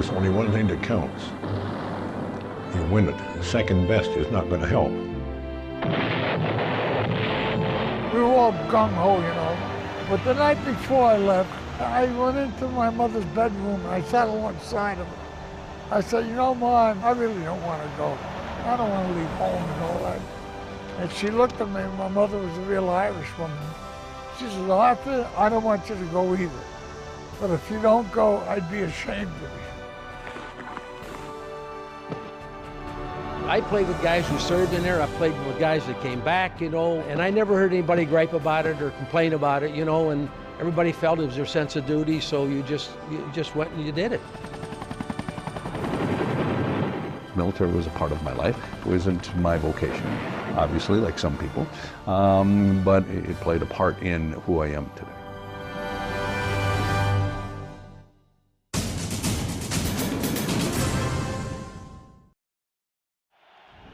there's only one thing that counts. You win it. Second best is not going to help. We were all gung-ho, you know. But the night before I left, I went into my mother's bedroom and I sat alongside of her. I said, you know, Mom, I really don't want to go. I don't want to leave home and all that. And she looked at me, my mother was a real Irish woman. She said, Arthur, I don't want you to go either. But if you don't go, I'd be ashamed of you. I played with guys who served in there. I played with guys that came back, you know, and I never heard anybody gripe about it or complain about it, you know, and everybody felt it was their sense of duty, so you just went and you did it. Military was a part of my life. It wasn't my vocation, obviously, like some people, but it played a part in who I am today.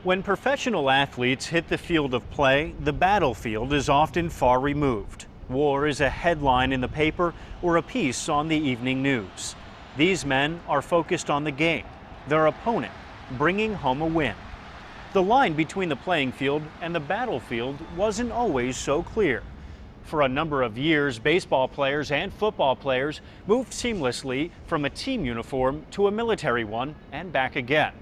When professional athletes hit the field of play, the battlefield is often far removed. War is a headline in the paper or a piece on the evening news. These men are focused on the game, their opponent, bringing home a win. The line between the playing field and the battlefield wasn't always so clear. For a number of years, baseball players and football players moved seamlessly from a team uniform to a military one and back again.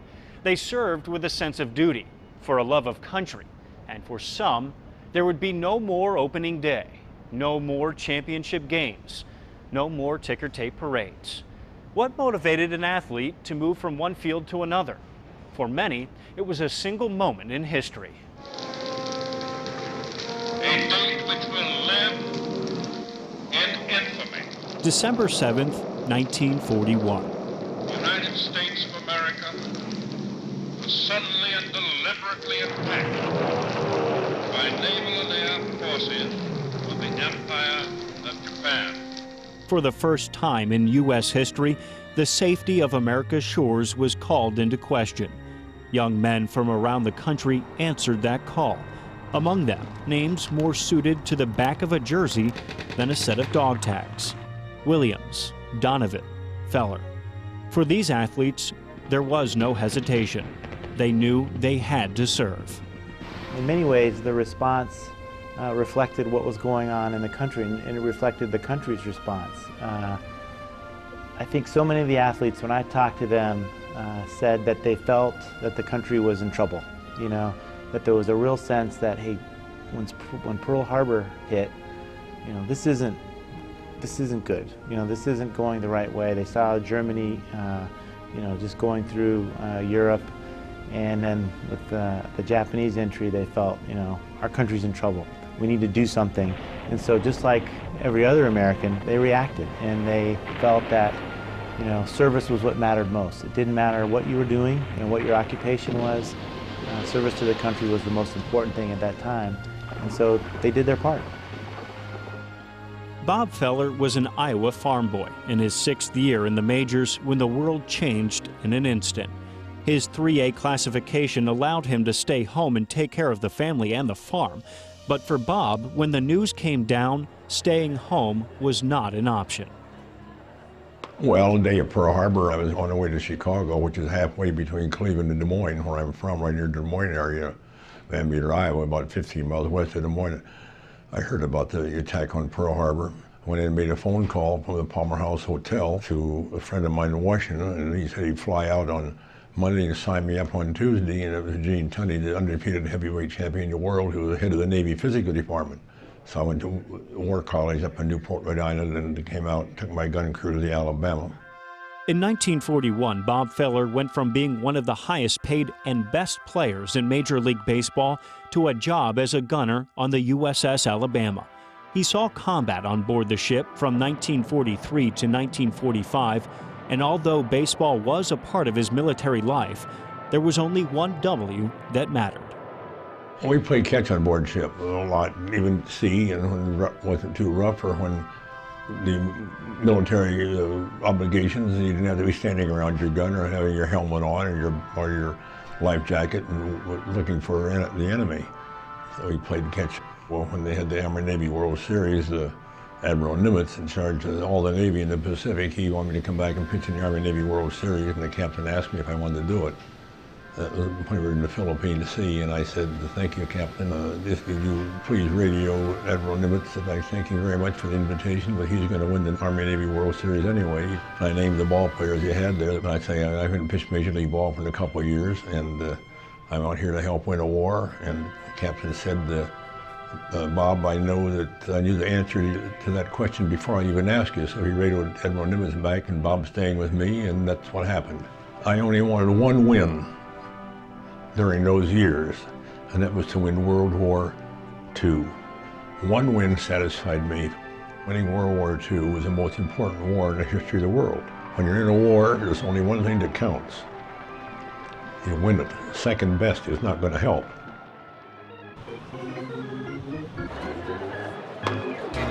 They served with a sense of duty, for a love of country, and for some, there would be no more opening day, no more championship games, no more ticker tape parades. What motivated an athlete to move from one field to another? For many, it was a single moment in history. A date which will live in infamy. December 7th, 1941. United States of America was suddenly and deliberately attacked by naval and air forces of the Empire of Japan. For the first time in U.S. history, the safety of America's shores was called into question. Young men from around the country answered that call. Among them, names more suited to the back of a jersey than a set of dog tags. Williams, Donovan, Feller. For these athletes, there was no hesitation. They knew they had to serve. In many ways, the response reflected what was going on in the country, and it reflected the country's response. I think so many of the athletes, when I talked to them, said that they felt that the country was in trouble. You know, that there was a real sense that, hey, when Pearl Harbor hit, you know, this isn't good. You know, this isn't going the right way. They saw Germany, you know, just going through Europe, and then with the Japanese entry, they felt, you know, our country's in trouble. We need to do something. And so, just like every other American, they reacted, and they felt that, you know, service was what mattered most. It didn't matter what you were doing and what your occupation was. Service to the country was the most important thing at that time, and so they did their part. Bob Feller was an Iowa farm boy in his 6th year in the majors when the world changed in an instant. His 3A classification allowed him to stay home and take care of the family and the farm. But for Bob, when the news came down, staying home was not an option. Well, the day of Pearl Harbor, I was on the way to Chicago, which is halfway between Cleveland and Des Moines, where I'm from, right near Des Moines area, Van Meter, Iowa, about 15 miles west of Des Moines. I heard about the attack on Pearl Harbor. Went in and made a phone call from the Palmer House Hotel to a friend of mine in Washington, and he said he'd fly out on Monday and sign me up on Tuesday, and it was Gene Tunney, the undefeated heavyweight champion of the world, who was the head of the Navy Physical Department. So I went to War College up in Newport, Rhode Island, and came out and took my gun crew to the Alabama. In 1941, Bob Feller went from being one of the highest paid and best players in Major League Baseball to a job as a gunner on the USS Alabama. He saw combat on board the ship from 1943 to 1945, and although baseball was a part of his military life, there was only one W that mattered. We played catch on board ship a lot, even sea, and when it wasn't too rough, or when the military obligations, you didn't have to be standing around your gun or having your helmet on or your life jacket and looking for the enemy. So we played catch. Well, when they had the Army-Navy World Series, the Admiral Nimitz, in charge of all the Navy in the Pacific, he wanted me to come back and pitch in the Army-Navy World Series, and the captain asked me if I wanted to do it. When we were in the Philippine Sea, and I said, "Thank you, Captain. If you please radio Admiral Nimitz, I thank you very much for the invitation, but he's going to win the Army-Navy World Series anyway." I named the ball players you had there, and I say, "I haven't pitched Major League ball for a couple of years, and I'm out here to help win a war." And the captain said, "Bob, I know that I knew the answer to that question before I even asked you." So he radioed Admiral Nimitz back, and Bob's staying with me, and that's what happened. I only wanted one win during those years, and that was to win World War II. One win satisfied me. Winning World War II was the most important war in the history of the world. When you're in a war, there's only one thing that counts. You win it. Second best is not going to help.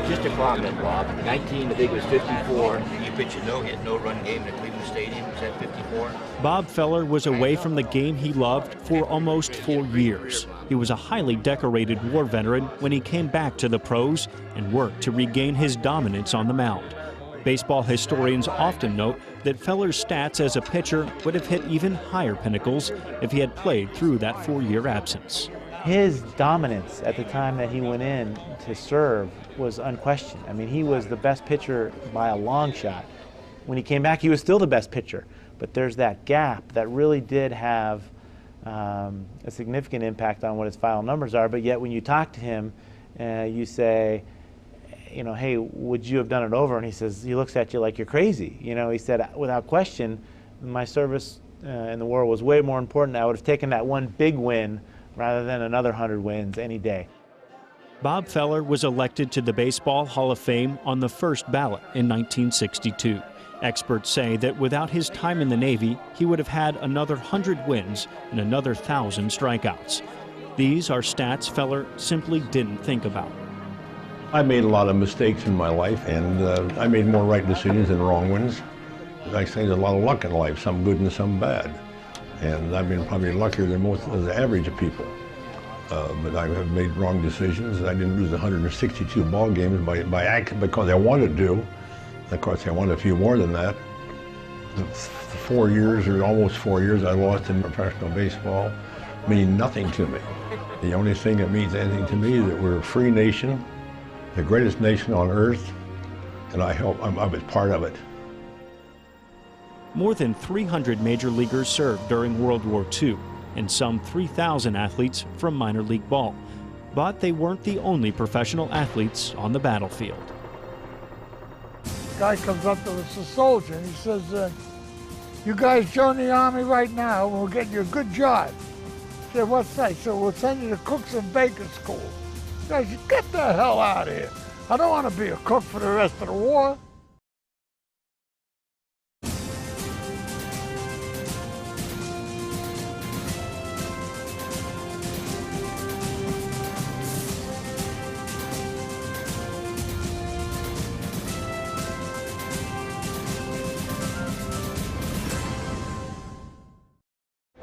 Just a comment, Bob. 19, the big was 54. You pitched a no-hit, no-run game at Cleveland Stadium. Was that 54? Bob Feller was away from the game he loved for almost 4 years. He was a highly decorated war veteran when he came back to the pros and worked to regain his dominance on the mound. Baseball historians often note that Feller's stats as a pitcher would have hit even higher pinnacles if he had played through that 4-year absence. His dominance at the time that he went in to serve was unquestioned. I mean, he was the best pitcher by a long shot. When he came back, he was still the best pitcher. But there's that gap that really did have a significant impact on what his final numbers are. But yet when you talk to him, you say, you know, "Hey, would you have done it over?" And he looks at you like you're crazy. You know, he said, "Without question, my service in the war was way more important. I would have taken that one big win rather than another 100 wins any day." Bob Feller was elected to the Baseball Hall of Fame on the first ballot in 1962. Experts say that without his time in the Navy, he would have had another 100 wins and another 1,000 strikeouts. These are stats Feller simply didn't think about. I made a lot of mistakes in my life, and I made more right decisions than wrong ones. Like I say, there's a lot of luck in life, some good and some bad. And I've been probably luckier than most of the average of people. But I have made wrong decisions. I didn't lose 162 ball games by accident because I wanted to. Of course, I wanted a few more than that. The 4 years, or almost 4 years, I lost in professional baseball mean nothing to me. The only thing that means anything to me is that we're a free nation, the greatest nation on earth, and I was part of it. More than 300 major leaguers served during World War II, and some 3,000 athletes from minor league ball. But they weren't the only professional athletes on the battlefield. Guy comes up to us, a soldier, and he says, "You guys join the Army right now, and we'll get you a good job." I said, "What's that?" So "We'll send you to cooks and bakers school." I said, "Get the hell out of here. I don't want to be a cook for the rest of the war."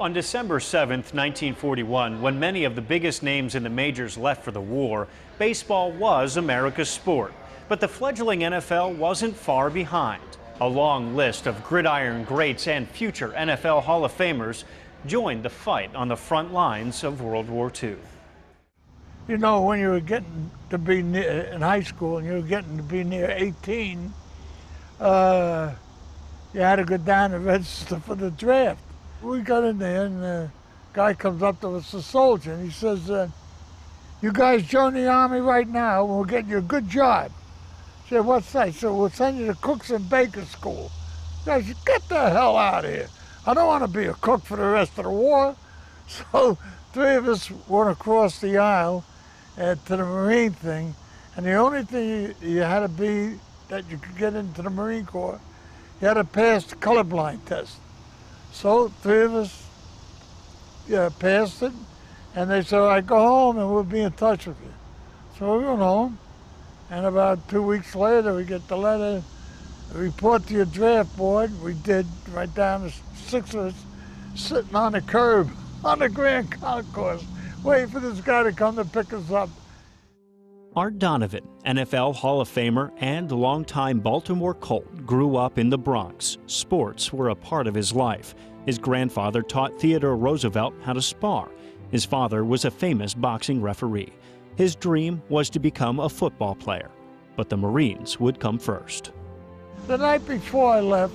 On December 7th, 1941, when many of the biggest names in the majors left for the war, baseball was America's sport. But the fledgling NFL wasn't far behind. A long list of gridiron greats and future NFL Hall of Famers joined the fight on the front lines of World War II. You know, when you were getting to be in high school and you were getting to be near 18, you had to go down and register for the draft. We got in there, and the guy comes up to us, a soldier, and he says, "You guys join the Army right now, and we'll get you a good job." I said, "What's that?" So "We'll send you to cooks and bakers school." I said, "Get the hell out of here. I don't want to be a cook for the rest of the war." So 3 of us went across the aisle to the Marine thing, and the only thing you had to be, that you could get into the Marine Corps, you had to pass the colorblind test. So 3 of us passed it, and they said, "All right, go home and we'll be in touch with you." So we went home, and about 2 weeks later we get the letter, "Report to your draft board." We did, right down to 6 of us sitting on the curb on the Grand Concourse, waiting for this guy to come to pick us up. Art Donovan, NFL Hall of Famer and longtime Baltimore Colt, grew up in the Bronx. Sports were a part of his life. His grandfather taught Theodore Roosevelt how to spar. His father was a famous boxing referee. His dream was to become a football player, but the Marines would come first. The night before I left,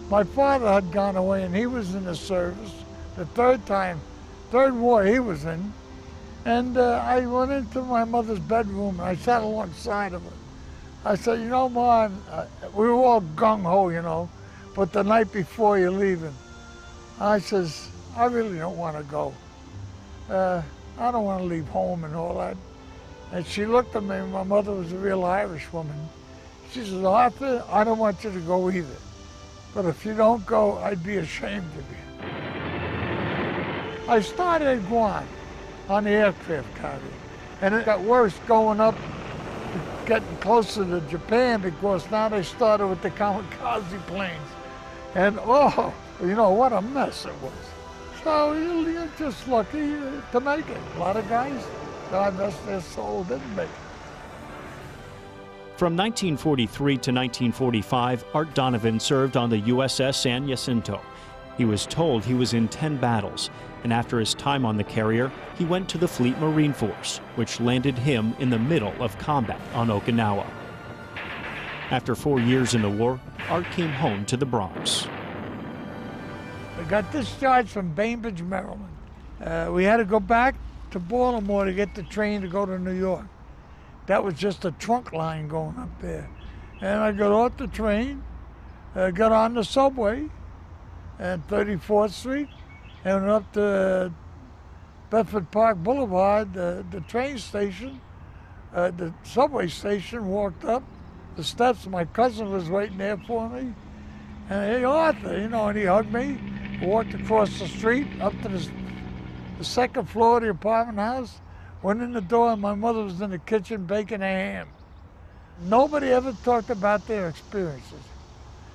my father had gone away and he was in the service, the third war he was in. And I went into my mother's bedroom and I sat alongside of her. I said, you know, Mom, we were all gung-ho, you know, but the night before you're leaving, I says, I really don't want to go. I don't want to leave home and all that. And she looked at me, and my mother was a real Irish woman. She says, Arthur, I don't want you to go either. But if you don't go, I'd be ashamed of you. I started at Guam on the aircraft carrier. And it got worse going up, getting closer to Japan, because now they started with the kamikaze planes. And oh, you know, what a mess it was. So you're just lucky to make it. A lot of guys, God rest their soul, didn't make it. From 1943 to 1945, Art Donovan served on the USS San Jacinto. He was told he was in 10 battles, and after his time on the carrier, he went to the Fleet Marine Force, which landed him in the middle of combat on Okinawa. After 4 years in the war, Art came home to the Bronx. I got discharged from Bainbridge, Maryland. We had to go back to Baltimore to get the train to go to New York. That was just a trunk line going up there. And I got off the train, got on the subway at 34th Street, and went up to Bedford Park Boulevard, the train station, the subway station, walked up the steps. My cousin was waiting there for me. And hey, Arthur, you know, and he hugged me. Walked across the street up to the second floor of the apartment house, went in the door, and my mother was in the kitchen baking a ham. Nobody ever talked about their experiences.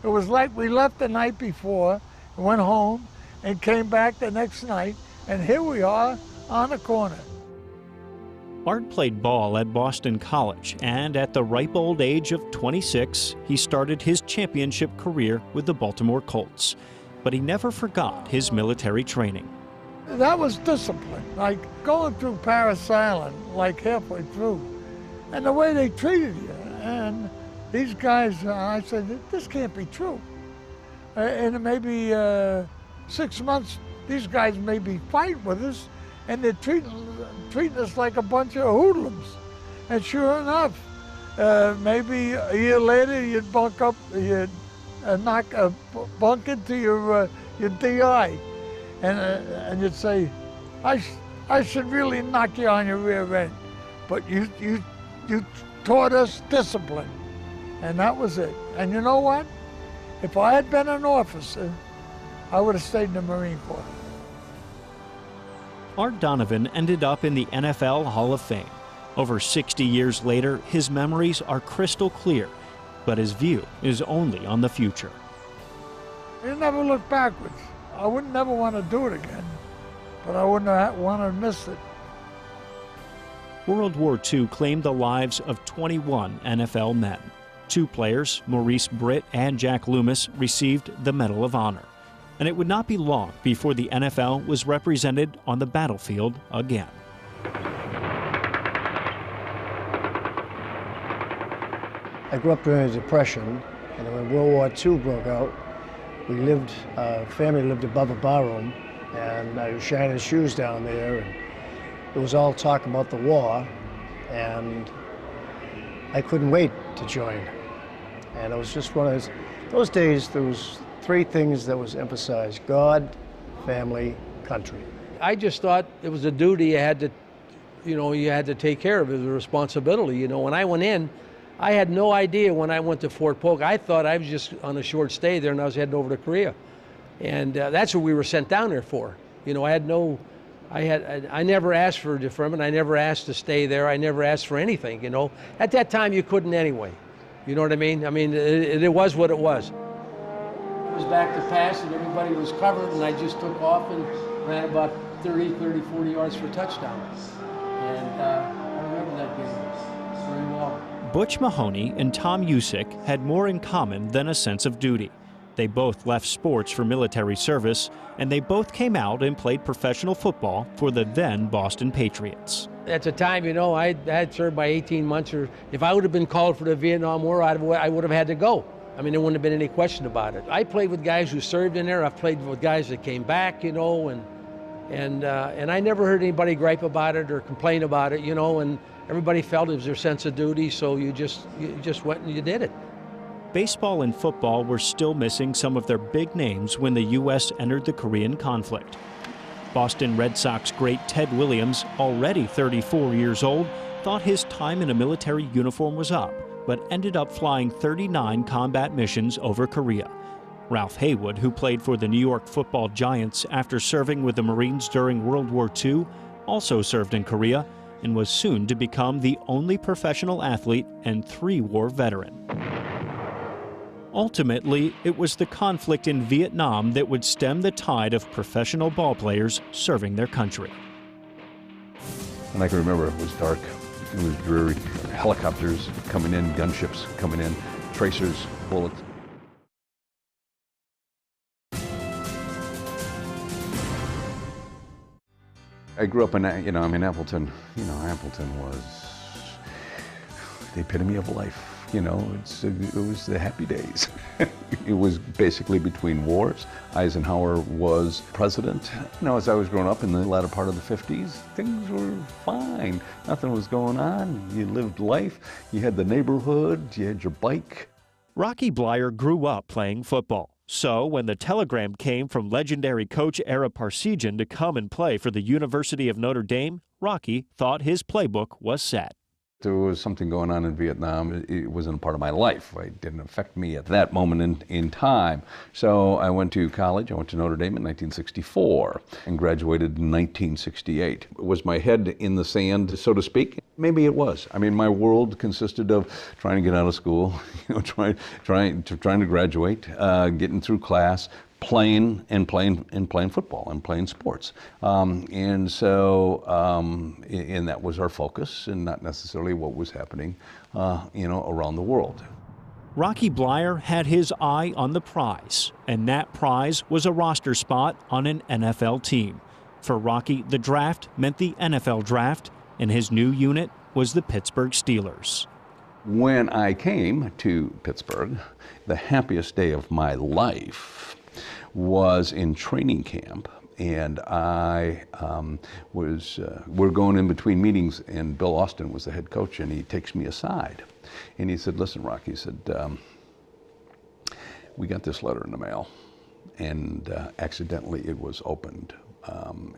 It was like we left the night before, went home, and came back the next night, and here we are on the corner. Art played ball at Boston College, and at the ripe old age of 26, he started his championship career with the Baltimore Colts. But he never forgot his military training. That was discipline, like going through Paris Island, like halfway through, and the way they treated you. And these guys, I said, this can't be true. And maybe 6 months, these guys may be fighting with us, and they're treating us like a bunch of hoodlums. And sure enough, maybe a year later, you'd bunk into your DI, and you'd say, I should really knock you on your rear end, but you taught us discipline, and that was it. And you know what? If I had been an officer, I would have stayed in the Marine Corps. Art Donovan ended up in the NFL Hall of Fame. Over 60 years later, his memories are crystal clear, but his view is only on the future. You never look backwards. I wouldn't never want to do it again, but I wouldn't want to miss it. World War II claimed the lives of 21 NFL men. 2 players, Maurice Britt and Jack Loomis, received the Medal of Honor. And it would not be long before the NFL was represented on the battlefield again. I grew up during the Depression, and when World War II broke out, family lived above a barroom, and I was shining shoes down there, and it was all talk about the war, and I couldn't wait to join. And it was just one of those days, there was 3 things that was emphasized: God, family, country. I just thought it was a duty you had to take care of. It was a responsibility. You know, when I went in, I had no idea when I went to Fort Polk. I thought I was just on a short stay there and I was heading over to Korea. And that's what we were sent down there for. You know, I never asked for deferment. I never asked to stay there. I never asked for anything, you know. At that time, you couldn't anyway. You know what I mean? I mean, it was what it was. It was back to pass and everybody was covered, and I just took off and ran about 30, 40 yards for a touchdown. And I remember that game. Butch Mahoney and Tom Usick had more in common than a sense of duty. They both left sports for military service, and they both came out and played professional football for the then Boston Patriots. At the time, you know, I had served by 18 months, or if I would have been called for the Vietnam War, I would have had to go. I mean, there wouldn't have been any question about it. I played with guys who served in there. I've played with guys that came back, you know, and I never heard anybody gripe about it or complain about it, you know, and everybody felt it was their sense of duty, so you just went and you did it. Baseball and football were still missing some of their big names when the U.S. entered the Korean conflict. Boston Red Sox great Ted Williams, already 34 years old, thought his time in a military uniform was up, but ended up flying 39 combat missions over Korea. Ralph Haywood, who played for the New York Football Giants after serving with the Marines during World War II, also served in Korea and was soon to become the only professional athlete and three-war veteran. Ultimately, it was the conflict in Vietnam that would stem the tide of professional ballplayers serving their country. And I can remember it was dark, it was dreary, helicopters coming in, gunships coming in, tracers, bullets. I grew up in, Appleton. Appleton was the epitome of life. It was the happy days. It was basically between wars. Eisenhower was president. As I was growing up in the latter part of the 50s, things were fine. Nothing was going on. You lived life. You had the neighborhood. You had your bike. Rocky Bleier grew up playing football. So when the telegram came from legendary coach Ara Parseghian to come and play for the University of Notre Dame, Rocky thought his playbook was set. There was something going on in Vietnam. It wasn't a part of my life. It didn't affect me at that moment in time. So I went to college. I went to Notre Dame in 1964 and graduated in 1968. Was my head in the sand, so to speak? Maybe it was. I mean, my world consisted of trying to get out of school, trying to graduate, getting through class, playing football and playing sports. And that was our focus and not necessarily what was happening, around the world. Rocky Bleier had his eye on the prize, and that prize was a roster spot on an NFL team. For Rocky, the draft meant the NFL draft, and his new unit was the Pittsburgh Steelers. When I came to Pittsburgh, the happiest day of my life was in training camp, and we're going in between meetings, and Bill Austin was the head coach, and he takes me aside, and he said, "Listen, Rocky," he said, "we got this letter in the mail, and accidentally it was opened,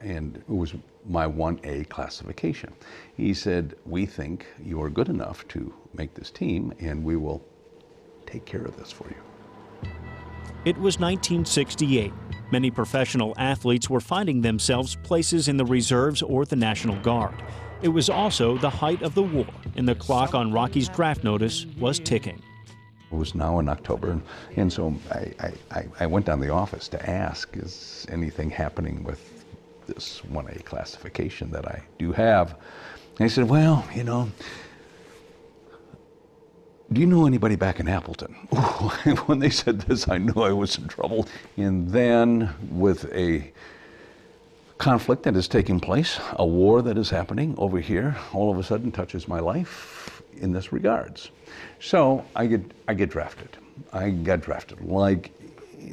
and it was my 1A classification." He said, "We think you are good enough to make this team, and we will take care of this for you." It was 1968. Many professional athletes were finding themselves places in the reserves or the National Guard. It was also the height of the war, and the clock on Rocky's draft notice was ticking. It was now in October, and so I went down to the office to ask, is anything happening with this 1A classification that I do have? And he said, "Well, do you know anybody back in Appleton?" When they said this, I knew I was in trouble. And then with a conflict that is taking place, a war that is happening over here, all of a sudden touches my life in this regards. So I get drafted. I got drafted like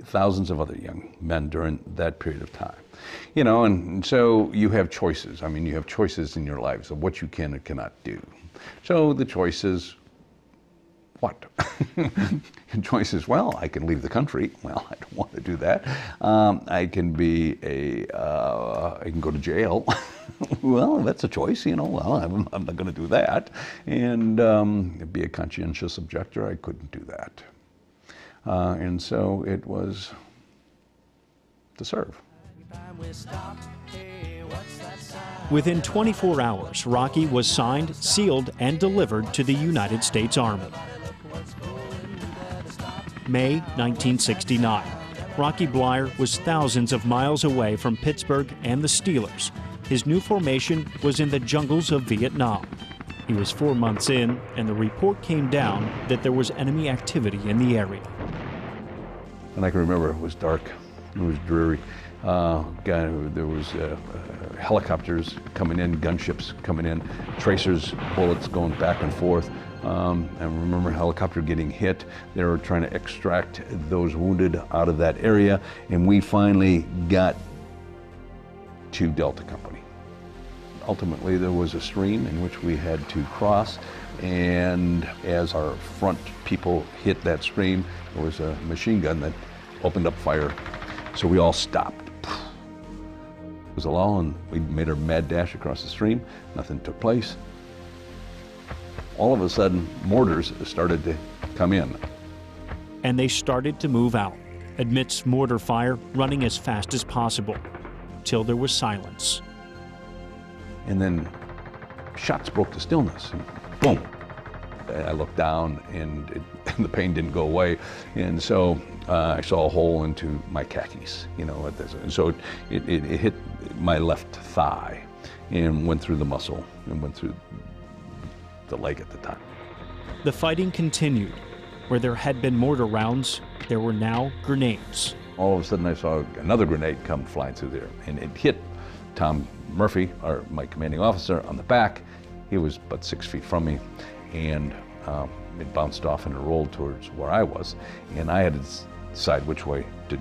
thousands of other young men during that period of time. And so you have choices. I mean, you have choices in your lives of what you can and cannot do. So the choices, what? Choices, well, I can leave the country. Well, I don't want to do that. I can I can go to jail. Well, that's a choice, well, I'm not going to do that. And be a conscientious objector, I couldn't do that. And so it was to serve. Within 24 hours, Rocky was signed, sealed, and delivered to the United States Army. May 1969. Rocky Bleier was thousands of miles away from Pittsburgh and the Steelers. His new formation was in the jungles of Vietnam. He was 4 months in, and the report came down that there was enemy activity in the area. And I can remember it was dark, it was dreary. There was helicopters coming in, gunships coming in, tracers, bullets going back and forth. I remember a helicopter getting hit. They were trying to extract those wounded out of that area, and we finally got to Delta Company. Ultimately, there was a stream in which we had to cross, and as our front people hit that stream, there was a machine gun that opened up fire. So we all stopped. It was a lull, and we made our mad dash across the stream. Nothing took place. All of a sudden, mortars started to come in. And they started to move out, amidst mortar fire, running as fast as possible, till there was silence. And then shots broke the stillness, and boom. I looked down, and the pain didn't go away, and so I saw a hole into my khakis, you know, and so it hit my left thigh and went through the muscle and went through the leg at the time. The fighting continued. Where there had been mortar rounds, there were now grenades. All of a sudden I saw another grenade come flying through there, and it hit Tom Murphy, my commanding officer, on the back. He was about 6 feet from me, and it bounced off and it rolled towards where I was, and I had to decide which way to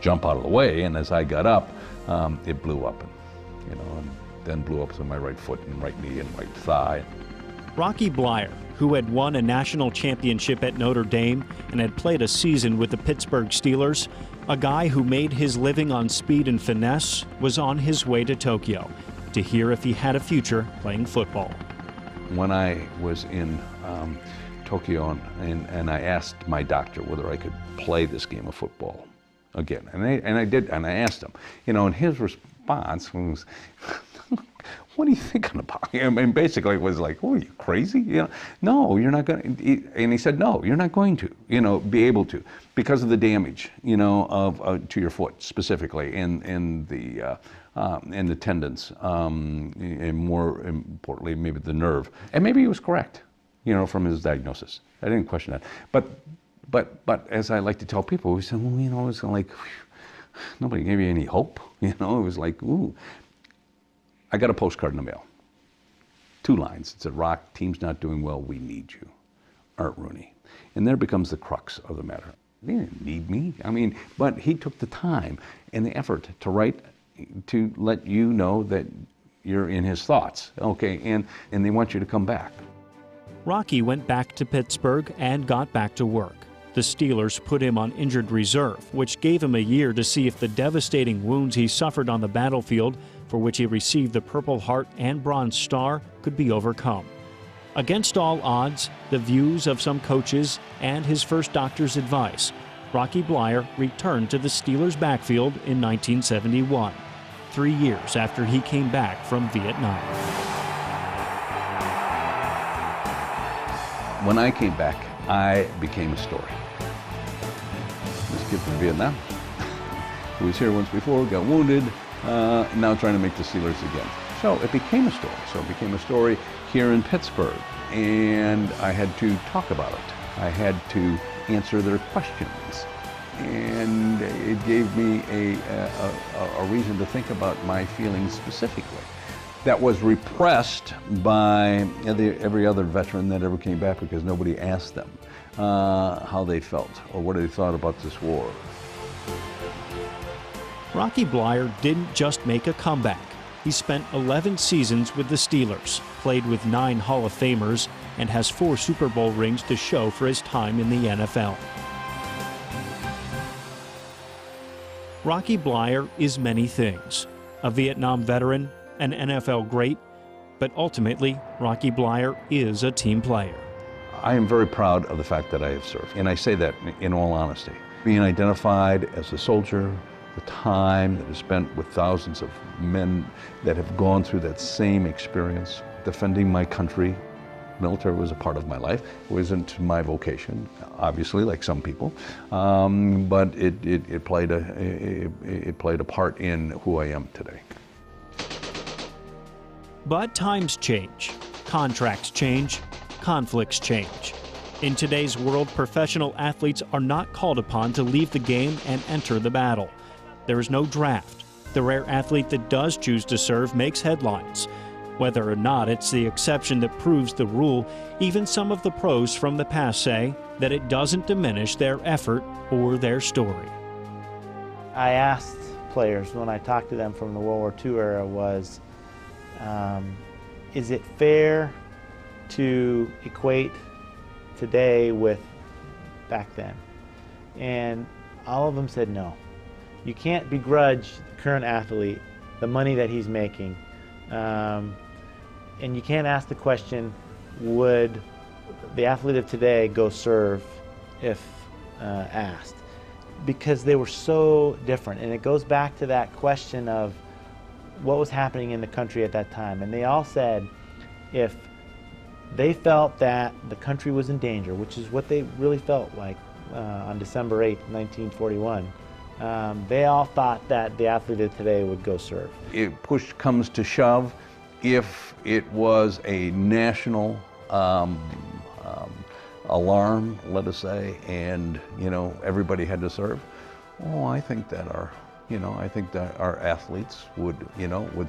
jump out of the way. And as I got up, it blew up, and then blew up to my right foot and right knee and right thigh. Rocky Bleier, who had won a national championship at Notre Dame and had played a season with the Pittsburgh Steelers, a guy who made his living on speed and finesse, was on his way to Tokyo to hear if he had a future playing football. When I was in Tokyo, and I asked my doctor whether I could play this game of football again, and I did, and I asked him, and his response was, "What are you thinking about?" I mean, basically it was like, "Oh, are you crazy? No, you're not going to." And he said, "No, you're not going to, be able to, because of the damage, of to your foot specifically, and the tendons, and more importantly, maybe the nerve." And maybe he was correct, from his diagnosis. I didn't question that. But as I like to tell people, we said, well, it's like, nobody gave you any hope. It was like, ooh. I got a postcard in the mail. 2 lines. It said, "Rock, team's not doing well, we need you. Art Rooney." And there becomes the crux of the matter. They didn't need me. I mean, but he took the time and the effort to write, to let you know that you're in his thoughts, okay, and they want you to come back. Rocky went back to Pittsburgh and got back to work. The Steelers put him on injured reserve, which gave him a year to see if the devastating wounds he suffered on the battlefield, for which he received the Purple Heart and Bronze Star, could be overcome. Against all odds, the views of some coaches, and his first doctor's advice, Rocky Bleier returned to the Steelers' backfield in 1971, 3 years after he came back from Vietnam. When I came back, I became a story. This kid from Vietnam, who was here once before, got wounded, now trying to make the Steelers again. So it became a story. So it became a story here in Pittsburgh, and I had to talk about it. I had to answer their questions, and it gave me a reason to think about my feelings specifically. That was repressed by every other veteran that ever came back, because nobody asked them how they felt or what they thought about this war. Rocky Bleier didn't just make a comeback. He spent 11 seasons with the Steelers, played with 9 Hall of Famers, and has 4 Super Bowl rings to show for his time in the NFL. Rocky Bleier is many things: a Vietnam veteran, an NFL great, but ultimately, Rocky Bleier is a team player. I am very proud of the fact that I have served, and I say that in all honesty. Being identified as a soldier, the time that is spent with thousands of men that have gone through that same experience, defending my country. Military was a part of my life. It wasn't my vocation, obviously, like some people, but it played a part in who I am today. But times change. Contracts change, conflicts change. In today's world, professional athletes are not called upon to leave the game and enter the battle. There is no draft. The rare athlete that does choose to serve makes headlines. Whether or not it's the exception that proves the rule, even some of the pros from the past say that it doesn't diminish their effort or their story. I asked players when I talked to them from the World War II era was, is it fair to equate today with back then? And all of them said no. You can't begrudge the current athlete the money that he's making. And you can't ask the question, would the athlete of today go serve if asked? Because they were so different. And it goes back to that question of what was happening in the country at that time. And they all said if they felt that the country was in danger, which is what they really felt like on December 8, 1941, they all thought that the athlete of today would go serve. If push comes to shove, if it was a national alarm, let us say, and everybody had to serve, I think that our athletes would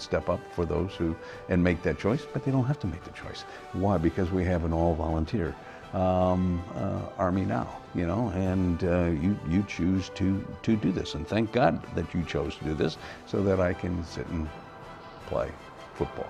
step up for those who and make that choice, but they don't have to make the choice. Why? Because we have an all-volunteer Army now, and you choose to do this, and thank God that you chose to do this so that I can sit and play football.